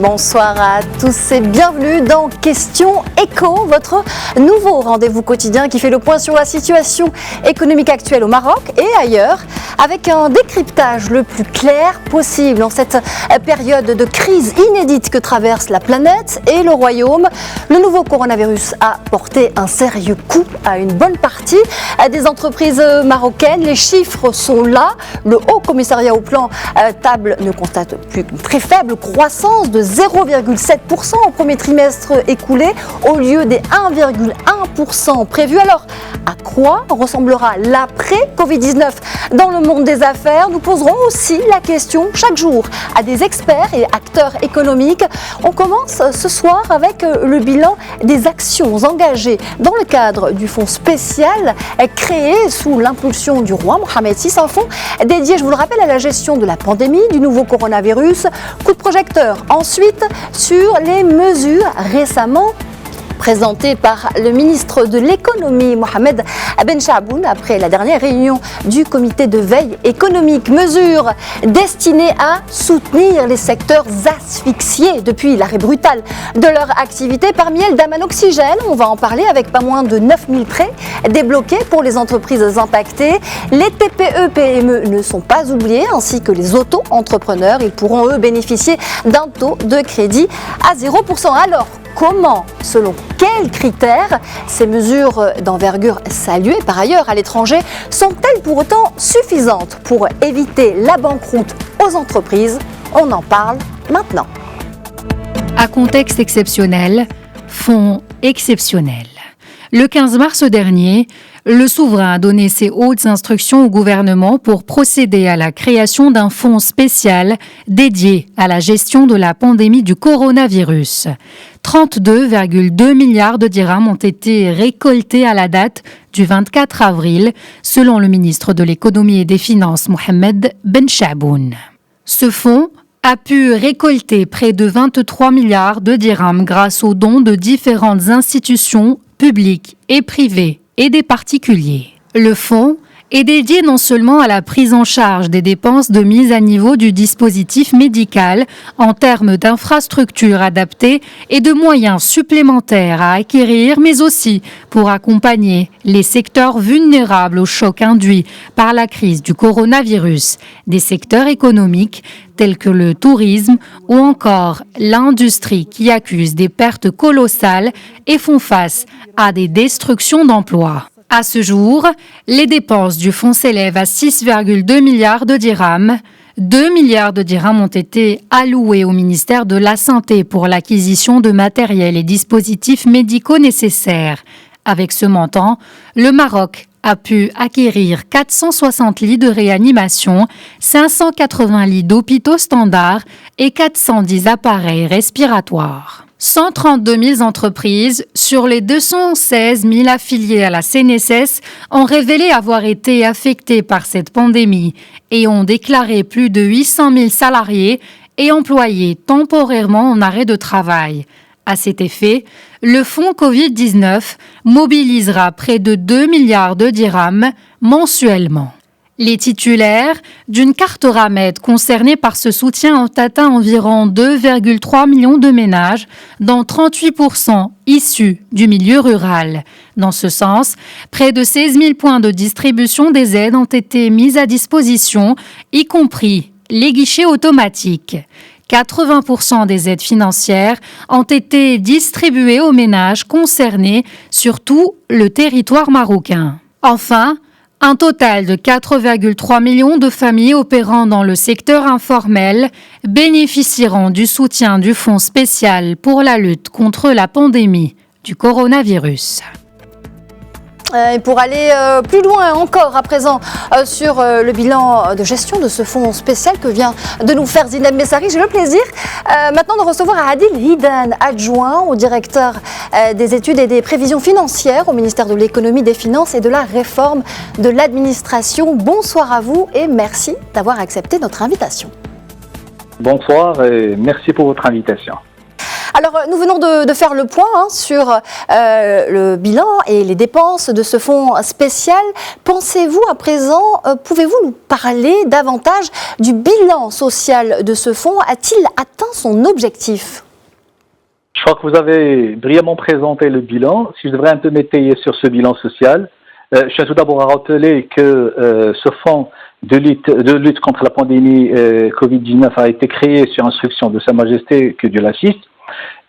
Bonsoir à tous et bienvenue dans Question Éco, votre nouveau rendez-vous quotidien qui fait le point sur la situation économique actuelle au Maroc et ailleurs, avec un décryptage le plus clair possible en cette période de crise inédite que traverse la planète et le royaume. Le nouveau coronavirus a porté un sérieux coup à une bonne partie des entreprises marocaines. Les chiffres sont là. Le Haut Commissariat au Plan table ne constate plus qu'une très faible croissance de 0,7% au premier trimestre écoulé au lieu des 1,1% prévus. Alors, à quoi ressemblera l'après-Covid-19 dans le monde des affaires? Nous poserons aussi la question chaque jour à des experts et acteurs économiques. On commence ce soir avec le bilan des actions engagées dans le cadre du fonds spécial créé sous l'impulsion du roi Mohamed VI, un fonds dédié, je vous le rappelle, à la gestion de la pandémie du nouveau coronavirus. Coup de projecteur ensuite sur les mesures récemment présenté par le ministre de l'économie Mohamed Benchaboun après la dernière réunion du comité de veille économique. Mesures destinées à soutenir les secteurs asphyxiés depuis l'arrêt brutal de leur activité. Parmi elles, Daman Oxygène, on va en parler avec pas moins de 9000 prêts débloqués pour les entreprises impactées. Les TPE-PME ne sont pas oubliés, ainsi que les auto-entrepreneurs. Ils pourront, eux, bénéficier d'un taux de crédit à 0%. Alors, comment, selon quels critères, ces mesures d'envergure saluées par ailleurs à l'étranger sont-elles pour autant suffisantes pour éviter la banqueroute aux entreprises? On en parle maintenant. À contexte exceptionnel, fonds exceptionnel. Le 15 mars dernier, le souverain a donné ses hautes instructions au gouvernement pour procéder à la création d'un fonds spécial dédié à la gestion de la pandémie du coronavirus. 32,2 milliards de dirhams ont été récoltés à la date du 24 avril, selon le ministre de l'Économie et des Finances, Mohamed Benchaboun. Ce fonds a pu récolter près de 23 milliards de dirhams grâce aux dons de différentes institutions publiques et privées et des particuliers. Le fonds est dédié non seulement à la prise en charge des dépenses de mise à niveau du dispositif médical en termes d'infrastructures adaptées et de moyens supplémentaires à acquérir, mais aussi pour accompagner les secteurs vulnérables au choc induit par la crise du coronavirus, des secteurs économiques tels que le tourisme ou encore l'industrie qui accusent des pertes colossales et font face à des destructions d'emplois. À ce jour, les dépenses du fonds s'élèvent à 6,2 milliards de dirhams. 2 milliards de dirhams ont été alloués au ministère de la Santé pour l'acquisition de matériel et dispositifs médicaux nécessaires. Avec ce montant, le Maroc a pu acquérir 460 lits de réanimation, 580 lits d'hôpitaux standards et 410 appareils respiratoires. 132 000 entreprises sur les 216 000 affiliés à la CNSS ont révélé avoir été affectées par cette pandémie et ont déclaré plus de 800 000 salariés et employés temporairement en arrêt de travail. À cet effet, le fonds Covid-19 mobilisera près de 2 milliards de dirhams mensuellement. Les titulaires d'une carte Ramed concernés par ce soutien ont atteint environ 2,3 millions de ménages, dont 38% issus du milieu rural. Dans ce sens, près de 16 000 points de distribution des aides ont été mis à disposition, y compris les guichets automatiques. 80% des aides financières ont été distribuées aux ménages concernés sur tout le territoire marocain. Enfin, un total de 4,3 millions de familles opérant dans le secteur informel bénéficieront du soutien du Fonds spécial pour la lutte contre la pandémie du coronavirus. Et pour aller plus loin encore à présent sur le bilan de gestion de ce fonds spécial que vient de nous faire Zineb Messari, j'ai le plaisir maintenant de recevoir Adil Hidan, adjoint au directeur des études et des prévisions financières au ministère de l'Économie, des Finances et de la Réforme de l'Administration. Bonsoir à vous et merci d'avoir accepté notre invitation. Bonsoir et merci pour votre invitation. Alors, nous venons de faire le point sur le bilan et les dépenses de ce fonds spécial. Pensez-vous à présent, pouvez-vous nous parler davantage du bilan social de ce fonds? A-t-il atteint son objectif? Je crois que vous avez brillamment présenté le bilan. Si je devrais un peu m'étayer sur ce bilan social, je tiens tout d'abord à rappeler que ce fonds de lutte contre la pandémie Covid-19 a été créé sur instruction de Sa Majesté, que Dieu l'assiste.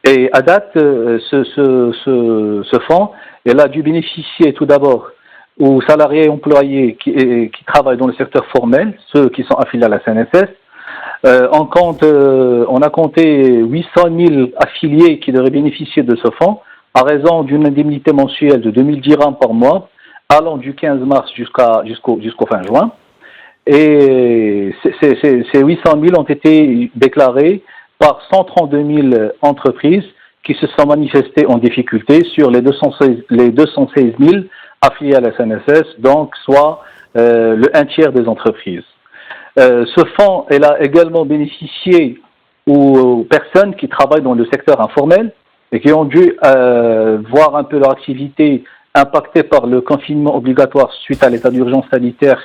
Et à date, ce fonds, il a dû bénéficier tout d'abord aux salariés et employés qui travaillent dans le secteur formel, ceux qui sont affiliés à la CNSS. On a compté 800 000 affiliés qui devraient bénéficier de ce fonds à raison d'une indemnité mensuelle de 2000 dirhams par mois, allant du 15 mars jusqu'au fin juin. Et ces 800 000 ont été déclarés par 132 000 entreprises qui se sont manifestées en difficulté sur les 216 000 affiliés à la CNSS, donc soit le 1/3 des entreprises. Ce fonds a également bénéficié aux personnes qui travaillent dans le secteur informel et qui ont dû voir un peu leur activité impactée par le confinement obligatoire suite à l'état d'urgence sanitaire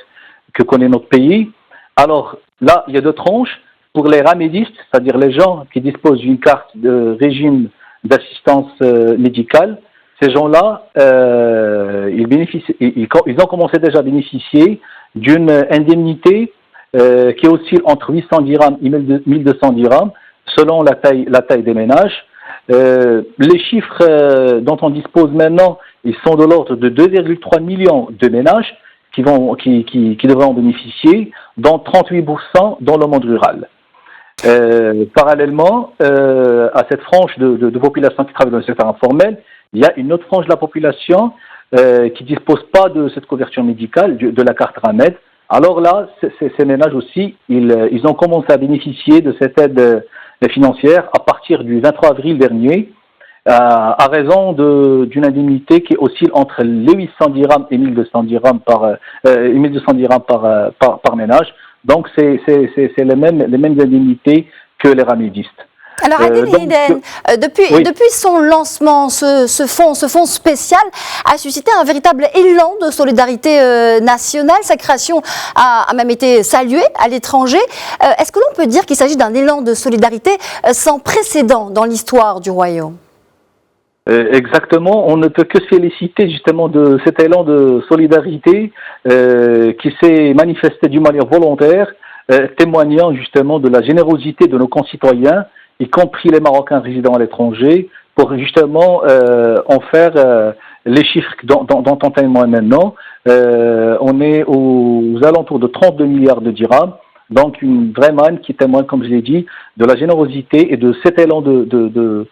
que connaît notre pays. Alors là, il y a deux tranches. Pour les ramédistes, c'est-à-dire les gens qui disposent d'une carte de régime d'assistance médicale, ces gens-là, ils ont commencé déjà à bénéficier d'une indemnité qui oscille entre 800 dirhams et 1200 dirhams, selon la taille des ménages. Les chiffres dont on dispose maintenant, ils sont de l'ordre de 2,3 millions de ménages qui devraient en bénéficier, dont 38% dans le monde rural. Parallèlement à cette franche de population qui travaille dans le secteur informel, il y a une autre frange de la population qui ne dispose pas de cette couverture médicale, de la carte Ramed. Alors là, ces ménages aussi, ils ont commencé à bénéficier de cette aide financière à partir du 23 avril dernier, à raison d'une indemnité qui oscille entre les 800 dirhams et 1200 dirhams par ménage. Donc c'est les mêmes indemnités que les ramédistes. Alors Adil Hiden, depuis son lancement, ce fonds spécial a suscité un véritable élan de solidarité nationale. Sa création a même été saluée à l'étranger. Est-ce que l'on peut dire qu'il s'agit d'un élan de solidarité sans précédent dans l'histoire du royaume? Exactement, on ne peut que se féliciter justement de cet élan de solidarité qui s'est manifesté d'une manière volontaire, témoignant justement de la générosité de nos concitoyens, y compris les Marocains résidant à l'étranger, pour justement en faire les chiffres dont on témoigne maintenant. On est aux alentours de 32 milliards de dirhams, donc une vraie manne qui témoigne, comme je l'ai dit, de la générosité et de cet élan de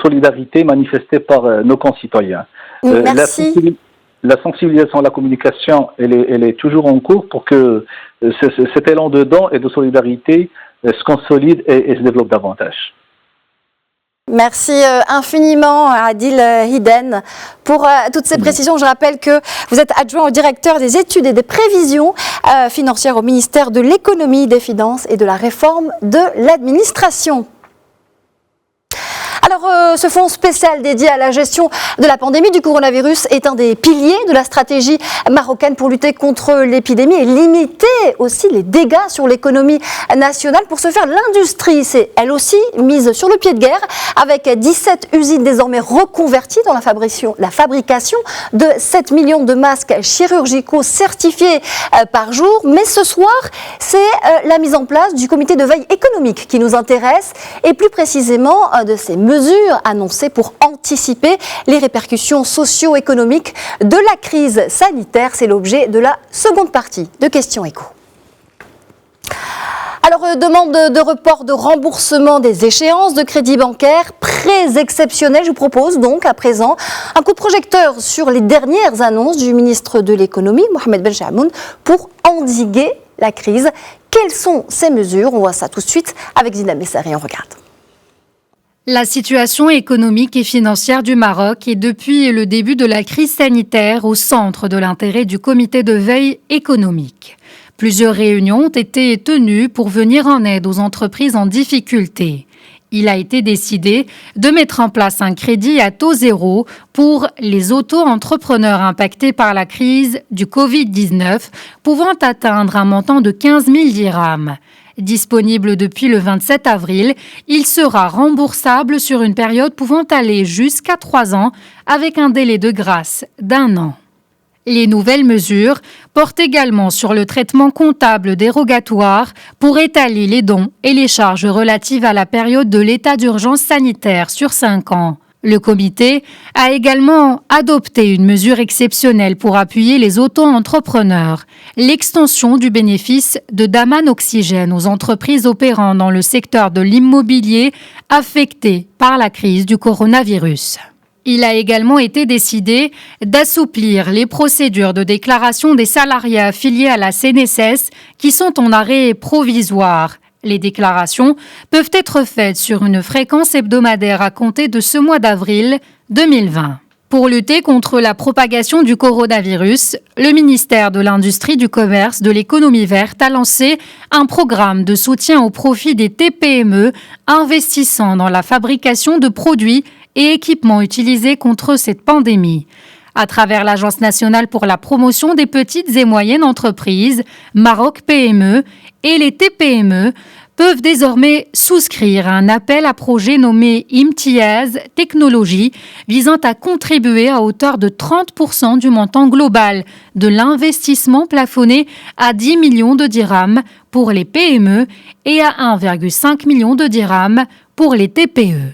solidarité manifestée par nos concitoyens. Merci. La sensibilisation à la communication, elle est toujours en cours pour que cet élan de don et de solidarité se consolide et se développe davantage. Merci infiniment Adil Hiden pour toutes ces précisions. Je rappelle que vous êtes adjoint au directeur des études et des prévisions financières au ministère de l'économie, des finances et de la réforme de l'administration. Alors, ce fonds spécial dédié à la gestion de la pandémie du coronavirus est un des piliers de la stratégie marocaine pour lutter contre l'épidémie et limiter aussi les dégâts sur l'économie nationale. Pour ce faire, l'industrie s'est elle aussi mise sur le pied de guerre avec 17 usines désormais reconverties dans la fabrication de 7 millions de masques chirurgicaux certifiés par jour. Mais ce soir, c'est la mise en place du comité de veille économique qui nous intéresse et plus précisément de ces mesures annoncées pour anticiper les répercussions socio-économiques de la crise sanitaire. C'est l'objet de la seconde partie de Questions Éco. Alors, demande de report de remboursement des échéances de crédit bancaire, prêts exceptionnels. Je vous propose donc à présent un coup de projecteur sur les dernières annonces du ministre de l'économie, Mohamed Benchamoun, pour endiguer la crise. Quelles sont ces mesures? On voit ça tout de suite avec Zina Messari. On regarde. La situation économique et financière du Maroc est depuis le début de la crise sanitaire au centre de l'intérêt du comité de veille économique. Plusieurs réunions ont été tenues pour venir en aide aux entreprises en difficulté. Il a été décidé de mettre en place un crédit à taux zéro pour les auto-entrepreneurs impactés par la crise du Covid-19, pouvant atteindre un montant de 15 000 dirhams. Disponible depuis le 27 avril, il sera remboursable sur une période pouvant aller jusqu'à 3 ans avec un délai de grâce d'1 an. Les nouvelles mesures portent également sur le traitement comptable dérogatoire pour étaler les dons et les charges relatives à la période de l'état d'urgence sanitaire sur 5 ans. Le comité a également adopté une mesure exceptionnelle pour appuyer les auto-entrepreneurs, l'extension du bénéfice de Daman Oxygène aux entreprises opérant dans le secteur de l'immobilier affecté par la crise du coronavirus. Il a également été décidé d'assouplir les procédures de déclaration des salariés affiliés à la CNSS qui sont en arrêt provisoire. Les déclarations peuvent être faites sur une fréquence hebdomadaire à compter de ce mois d'avril 2020. Pour lutter contre la propagation du coronavirus, le ministère de l'Industrie, du Commerce, de l'Économie verte a lancé un programme de soutien au profit des TPME investissant dans la fabrication de produits et équipements utilisés contre cette pandémie. À travers l'Agence nationale pour la promotion des petites et moyennes entreprises, Maroc PME et les TPME peuvent désormais souscrire à un appel à projet nommé Imtiaz Technologies visant à contribuer à hauteur de 30% du montant global de l'investissement plafonné à 10 millions de dirhams pour les PME et à 1,5 million de dirhams pour les TPE.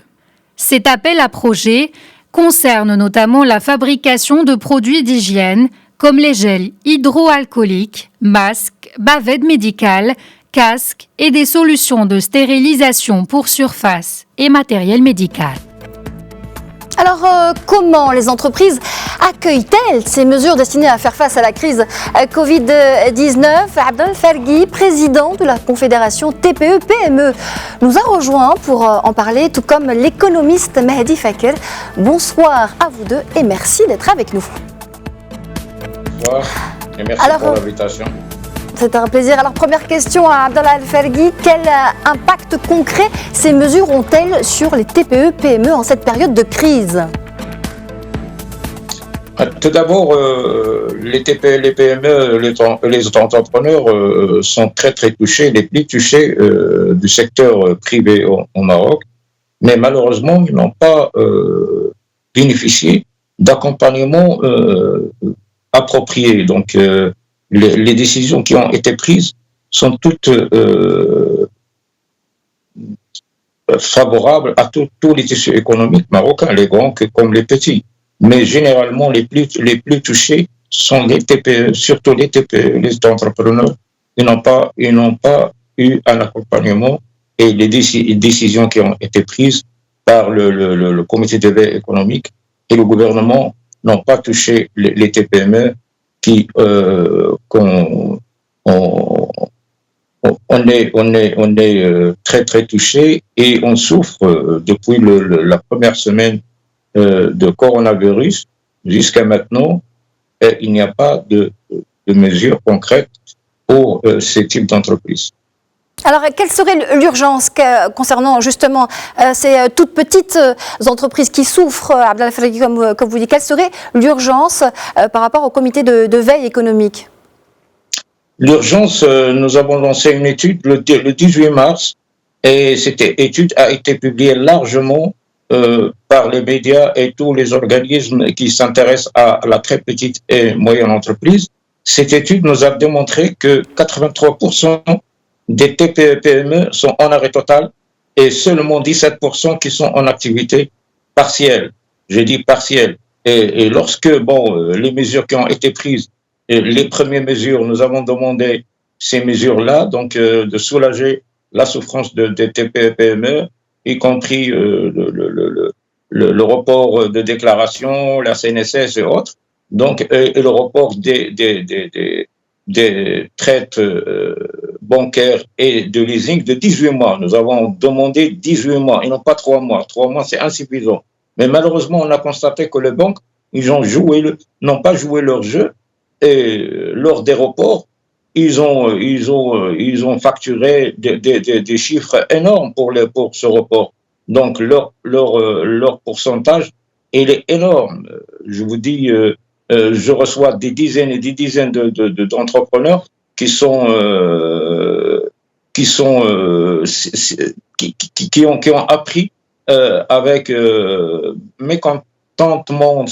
Cet appel à projet concerne notamment la fabrication de produits d'hygiène comme les gels hydroalcooliques, masques, bavettes médicales, casques et des solutions de stérilisation pour surface et matériel médical. Alors, comment les entreprises accueillent-elles ces mesures destinées à faire face à la crise Covid-19 ? Abdel Fergui, président de la Confédération TPE-PME, nous a rejoint pour en parler, tout comme l'économiste Mehdi Fakir. Bonsoir à vous deux et merci d'être avec nous. Bonsoir et merci pour l'invitation. C'est un plaisir. Alors, première question à Abdallah Al-Fergui. Quel impact concret ces mesures ont-elles sur les TPE-PME en cette période de crise ? Tout d'abord, les TPE, les PME, les auto-entrepreneurs sont très touchés, les plus touchés du secteur privé au Maroc. Mais malheureusement, ils n'ont pas bénéficié d'accompagnement approprié. Donc, les décisions qui ont été prises sont toutes favorables à tous les tissus économiques marocains, les grands comme les petits. Mais généralement, les plus touchés sont les TPE, surtout les TPE, les entrepreneurs. Ils n'ont pas eu un accompagnement et les décisions qui ont été prises par le comité de veille économique et le gouvernement n'ont pas touché les TPME qui on est très touché et on souffre depuis la première semaine de coronavirus jusqu'à maintenant. Il n'y a pas de mesures concrètes pour ces types d'entreprises. Alors, quelle serait l'urgence concernant justement ces toutes petites entreprises qui souffrent, Abdel Fergui, comme vous dites, quelle serait l'urgence par rapport au comité de veille économique ? L'urgence, nous avons lancé une étude le 18 mars et cette étude a été publiée largement par les médias et tous les organismes qui s'intéressent à la très petite et moyenne entreprise. Cette étude nous a démontré que 83% des TPE-PME sont en arrêt total et seulement 17% qui sont en activité partielle. Je dis partielle. Et lorsque les mesures qui ont été prises, les premières mesures, nous avons demandé ces mesures-là, donc de soulager la souffrance des TPE-PME, y compris le report de déclaration, la CNSS et autres, donc et le report des traites bancaires et de leasing de 18 mois. Nous avons demandé 18 mois et non pas 3 mois. 3 mois, c'est insuffisant. Mais malheureusement, on a constaté que les banques, n'ont pas joué leur jeu et lors des reports, ils ont facturé des chiffres énormes pour ce report. Donc leur pourcentage, il est énorme. Je vous dis, je reçois des dizaines et des dizaines d'entrepreneurs qui ont appris avec mécontentement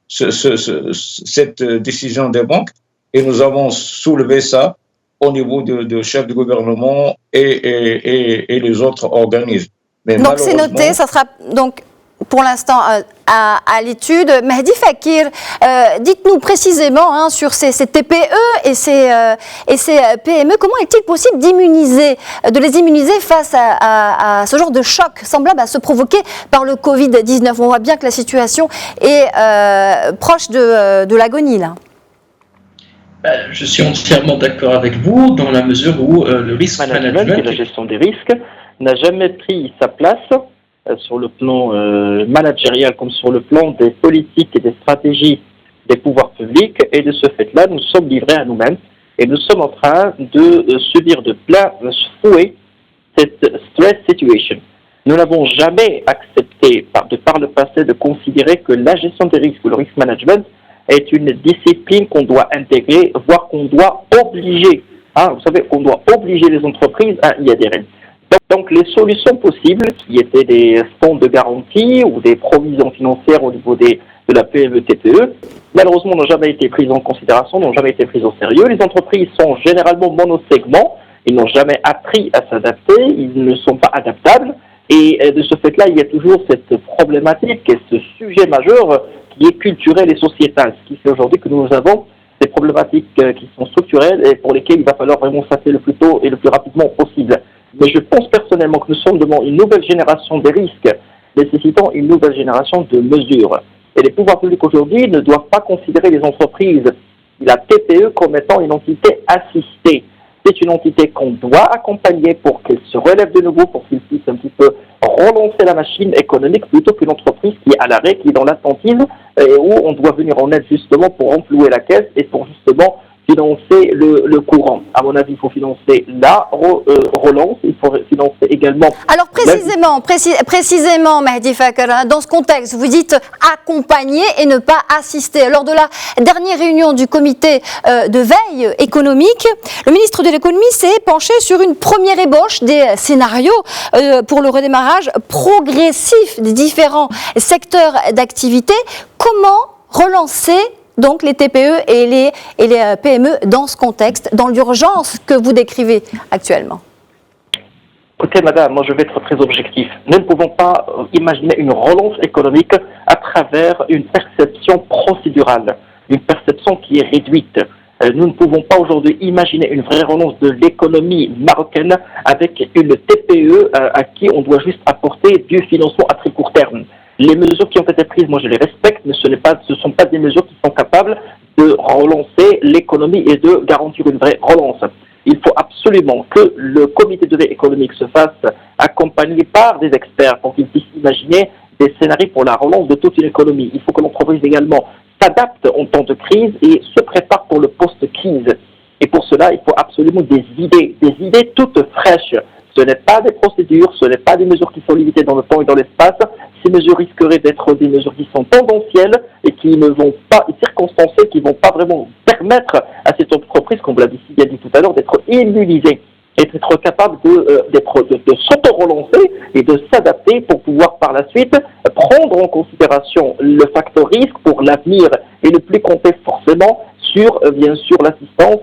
cette décision des banques, et nous avons soulevé ça au niveau de chefs de gouvernement et les autres organismes. Mais donc c'est noté, ça sera donc pour l'instant à l'étude. Mehdi Fakir, dites-nous précisément sur ces TPE et ces PME, comment est-il possible de les immuniser face à ce genre de choc semblable à ceux provoqués par le Covid-19 ? On voit bien que la situation est proche de l'agonie là. Je suis entièrement d'accord avec vous dans la mesure où le risk management et la gestion des risques n'a jamais pris sa place sur le plan managérial comme sur le plan des politiques et des stratégies des pouvoirs publics, et de ce fait-là, nous sommes livrés à nous-mêmes et nous sommes en train de subir de plein fouet cette stress situation. Nous n'avons jamais accepté de par le passé de considérer que la gestion des risques ou le risk management est une discipline qu'on doit intégrer, voire qu'on doit obliger. Vous savez, qu'on doit obliger les entreprises à y adhérer. Donc les solutions possibles, qui étaient des fonds de garantie ou des provisions financières au niveau de la PME-TPE, malheureusement n'ont jamais été prises en considération, n'ont jamais été prises au sérieux. Les entreprises sont généralement monosegments, ils n'ont jamais appris à s'adapter, ils ne sont pas adaptables, et de ce fait-là, il y a toujours cette problématique et ce sujet majeur qui est culturel et sociétal, ce qui fait aujourd'hui que nous avons des problématiques qui sont structurelles et pour lesquelles il va falloir vraiment s'atteler le plus tôt et le plus rapidement possible. Mais je pense personnellement que nous sommes devant une nouvelle génération de risques nécessitant une nouvelle génération de mesures. Et les pouvoirs publics aujourd'hui ne doivent pas considérer les entreprises, la TPE, comme étant une entité assistée. C'est une entité qu'on doit accompagner pour qu'elle se relève de nouveau, pour qu'il puisse un petit peu relancer la machine économique, plutôt qu'une entreprise qui est à l'arrêt, qui est dans l'attentisme, et où on doit venir en aide justement pour renflouer la caisse et pour justement financer le courant. À mon avis, il faut financer la relance, il faut financer également... Alors précisément, Mehdi Fakir, dans ce contexte, vous dites accompagner et ne pas assister. Lors de la dernière réunion du comité de veille économique, le ministre de l'économie s'est penché sur une première ébauche des scénarios pour le redémarrage progressif des différents secteurs d'activité. Comment relancer donc les TPE et les PME dans ce contexte, dans l'urgence que vous décrivez actuellement? Écoutez, madame, moi je vais être très objectif. Nous ne pouvons pas imaginer une relance économique à travers une perception procédurale, une perception qui est réduite. Nous ne pouvons pas aujourd'hui imaginer une vraie relance de l'économie marocaine avec une TPE à qui on doit juste apporter du financement à très court terme. Les mesures qui ont été prises, moi je les respecte, mais ce sont pas des mesures qui sont capables de relancer l'économie et de garantir une vraie relance. Il faut absolument que le comité de veille économique se fasse accompagner par des experts pour qu'ils puissent imaginer des scénarios pour la relance de toute une économie. Il faut que l'entreprise également s'adapte en temps de crise et se prépare pour le post-crise. Et pour cela, il faut absolument des idées toutes fraîches. Ce n'est pas des procédures, ce n'est pas des mesures qui sont limitées dans le temps et dans l'espace. Ces mesures risqueraient d'être des mesures qui sont tendancielles et qui ne vont pas, circonstanciées, qui ne vont pas vraiment permettre à cette entreprise, comme vous l'avez bien dit tout à l'heure, d'être immunisée et d'être capable de s'auto-relancer et de s'adapter pour pouvoir par la suite prendre en considération le facteur risque pour l'avenir et ne plus compter forcément sur, bien sûr, l'assistance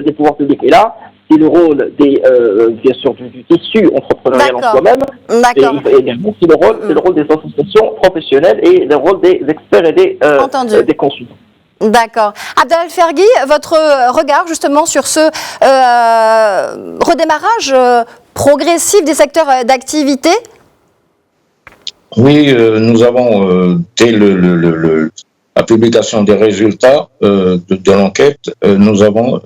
des pouvoirs publics. Et là, c'est le rôle bien sûr, du tissu entrepreneurial en soi-même. D'accord. Et également, c'est le rôle des associations professionnelles et le rôle des experts et des consultants. D'accord. Abdel Fergui, votre regard justement sur ce redémarrage progressif des secteurs d'activité? Oui, nous avons, dès la publication des résultats de l'enquête, nous avons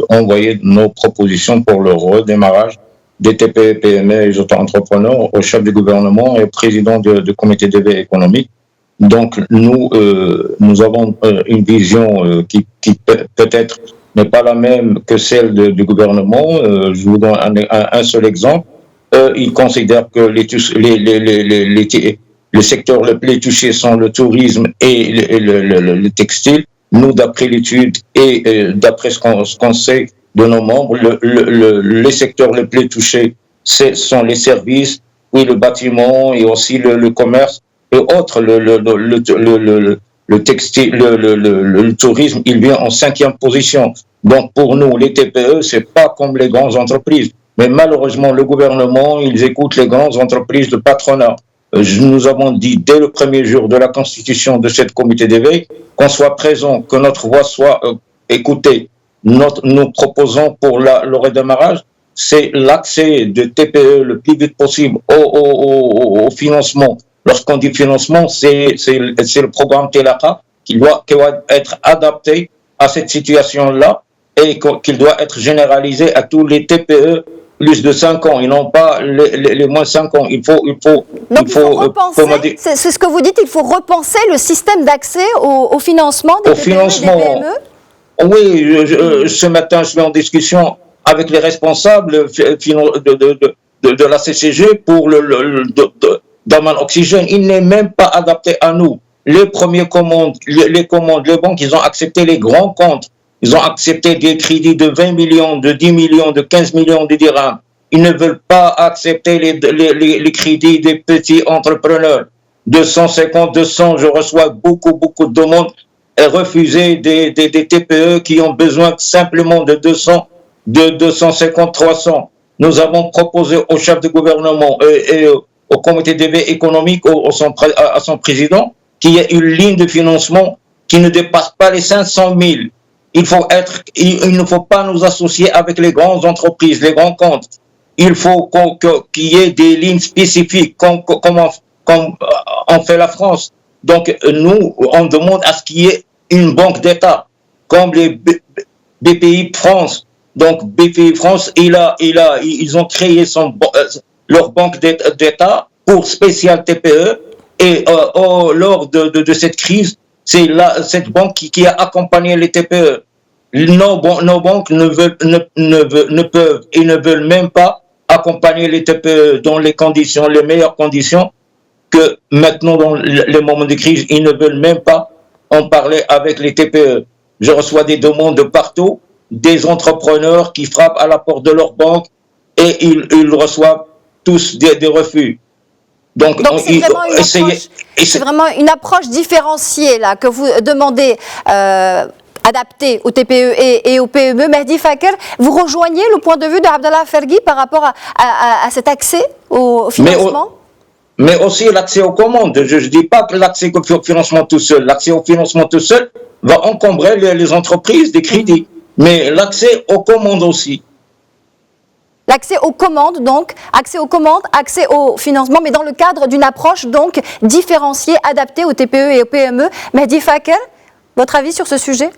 envoyé nos propositions pour le redémarrage des TPE, PME et les auto-entrepreneurs au chef du gouvernement et au président du comité de veille économique. Donc, nous avons une vision qui peut-être n'est pas la même que celle du gouvernement. Je vous donne un seul exemple. Ils considèrent que les secteurs les plus touchés sont le tourisme et le textile. Nous, d'après l'étude et d'après ce qu'on sait de nos membres, les secteurs les plus touchés, ce sont les services, oui, le bâtiment et aussi le commerce et autres. Le textile, le tourisme, il vient en 5e position. Donc pour nous, les TPE, c'est pas comme les grandes entreprises. Mais malheureusement, le gouvernement, ils écoutent les grandes entreprises de patronat. Nous avons dit dès le premier jour de la constitution de cette comité d'éveil qu'on soit présent, que notre voix soit écoutée. Nous proposons pour le redémarrage, c'est l'accès de TPE le plus vite possible au financement. Lorsqu'on dit financement, c'est le programme TELACA qui doit être adapté à cette situation-là et qu'il doit être généralisé à tous les TPE plus de 5 ans, et non pas les moins de 5 ans. Il faut repenser, c'est ce que vous dites, il faut repenser le système d'accès au financement des TPE et des PME. Oui, ce matin, je suis en discussion avec les responsables de la CCG pour Daman Oxygène. Il n'est même pas adapté à nous. Les premières commandes, les banques, ils ont accepté les grands comptes. Ils ont accepté des crédits de 20 millions, de 10 millions, de 15 millions de dirhams. Ils ne veulent pas accepter les crédits des petits entrepreneurs. 250, 200, je reçois beaucoup de demandes et refuser des TPE qui ont besoin simplement de 200, de 250, 300. Nous avons proposé au chef de gouvernement et au comité d'éveil économique, à son président, qu'il y ait une ligne de financement qui ne dépasse pas les 500 000. Il ne faut pas nous associer avec les grandes entreprises, les grands comptes. Il faut qu'il y ait des lignes spécifiques, comme on fait la France. Donc, nous, on demande à ce qu'il y ait une banque d'État, comme les BPI France. Donc, BPI France, ils ont créé leur banque d'État pour spécial TPE. Et lors de cette crise, c'est cette banque qui a accompagné les TPE. Nos banques ne peuvent et ne veulent même pas accompagner les TPE dans les meilleures conditions que maintenant dans les moments de crise. Ils ne veulent même pas en parler avec les TPE. Je reçois des demandes de partout, des entrepreneurs qui frappent à la porte de leur banque et ils reçoivent tous des refus. Donc c'est vraiment une approche différenciée là, que vous demandez adaptée aux TPE et aux PME. Mehdi Faker, vous rejoignez le point de vue d'Abdallah Fergui par rapport à cet accès au financement? Mais aussi l'accès aux commandes. Je ne dis pas que l'accès au financement tout seul. L'accès au financement tout seul va encombrer les entreprises des crédits. Mais l'accès aux commandes aussi. L'accès aux commandes, donc, accès au financement, mais dans le cadre d'une approche donc différenciée, adaptée aux TPE et aux PME. Mehdi Faker, votre avis sur ce sujet?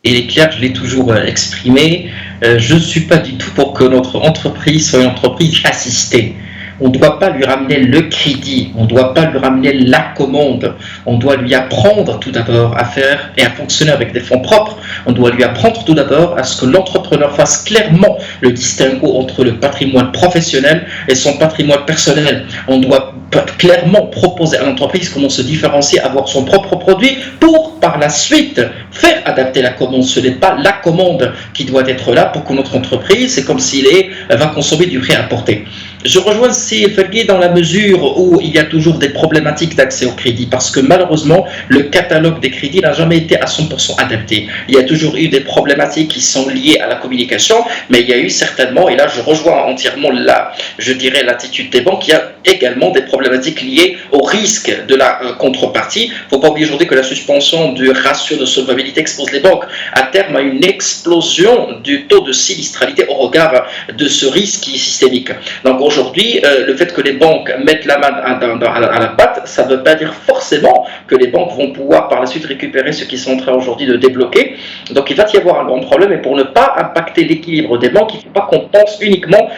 Il est clair, je l'ai toujours exprimé, je ne suis pas du tout pour que notre entreprise soit une entreprise assistée. On ne doit pas lui ramener le crédit, on ne doit pas lui ramener la commande, on doit lui apprendre tout d'abord à faire et à fonctionner avec des fonds propres. On doit lui apprendre tout d'abord à ce que l'entrepreneur fasse clairement le distinguo entre le patrimoine professionnel et son patrimoine personnel. On doit clairement proposer à l'entreprise comment se différencier, avoir son propre produit pour par la suite faire adapter la commande. Ce n'est pas la commande qui doit être là pour que notre entreprise, c'est comme s'il va consommer du prêt-à-porter. Je rejoins Seyed Fergui dans la mesure où il y a toujours des problématiques d'accès au crédit parce que malheureusement le catalogue des crédits n'a jamais été à 100% adapté. Il y a toujours eu des problématiques qui sont liées à la communication, mais il y a eu certainement, et là je rejoins entièrement l'attitude des banques, il y a également des problématiques liées au risque de la contrepartie. Il ne faut pas oublier aujourd'hui que la suspension du ratio de solvabilité expose les banques à terme à une explosion du taux de sinistralité au regard de ce risque qui est systémique. Donc aujourd'hui, le fait que les banques mettent la main à la pâte, ça ne veut pas dire forcément que les banques vont pouvoir par la suite récupérer ce qui sont en train aujourd'hui de débloquer. Donc il va y avoir un grand problème, et pour ne pas impacter l'équilibre des banques, il ne faut pas qu'on pense uniquement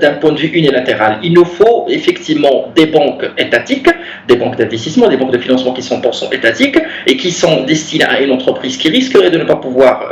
d'un point de vue unilatéral. Il nous faut effectivement des banques étatiques, des banques d'investissement, des banques de financement qui sont étatiques et qui sont destinées à une entreprise qui risquerait de ne pas pouvoir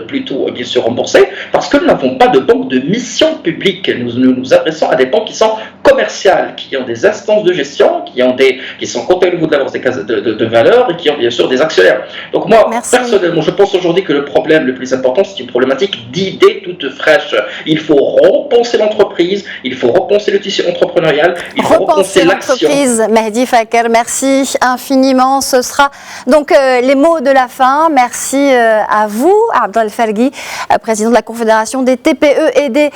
plutôt bien se rembourser, parce que nous n'avons pas de banque de mission publique. Nous nous adressons à des banques qui sont commerciales, qui ont des instances de gestion, qui sont comptées au niveau de la bourse des cases de valeur, et qui ont bien sûr des actionnaires. Donc moi, personnellement, je pense aujourd'hui que le problème le plus important, c'est une problématique d'idées toutes fraîches. Il faut repenser l'entreprise, il faut repenser le tissu entrepreneurial, il faut repenser l'action. Mehdi Faker, merci infiniment. Ce sera donc les mots de la fin. Merci à vous, Abdel Felgui, président de la Confédération des TPE et des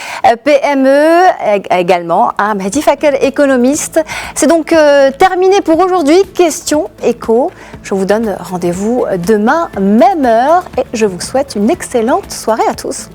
PME, également à Mehdi Faker, économiste. C'est donc terminé pour aujourd'hui. Question écho. Je vous donne rendez-vous demain, même heure, et je vous souhaite une excellente soirée à tous.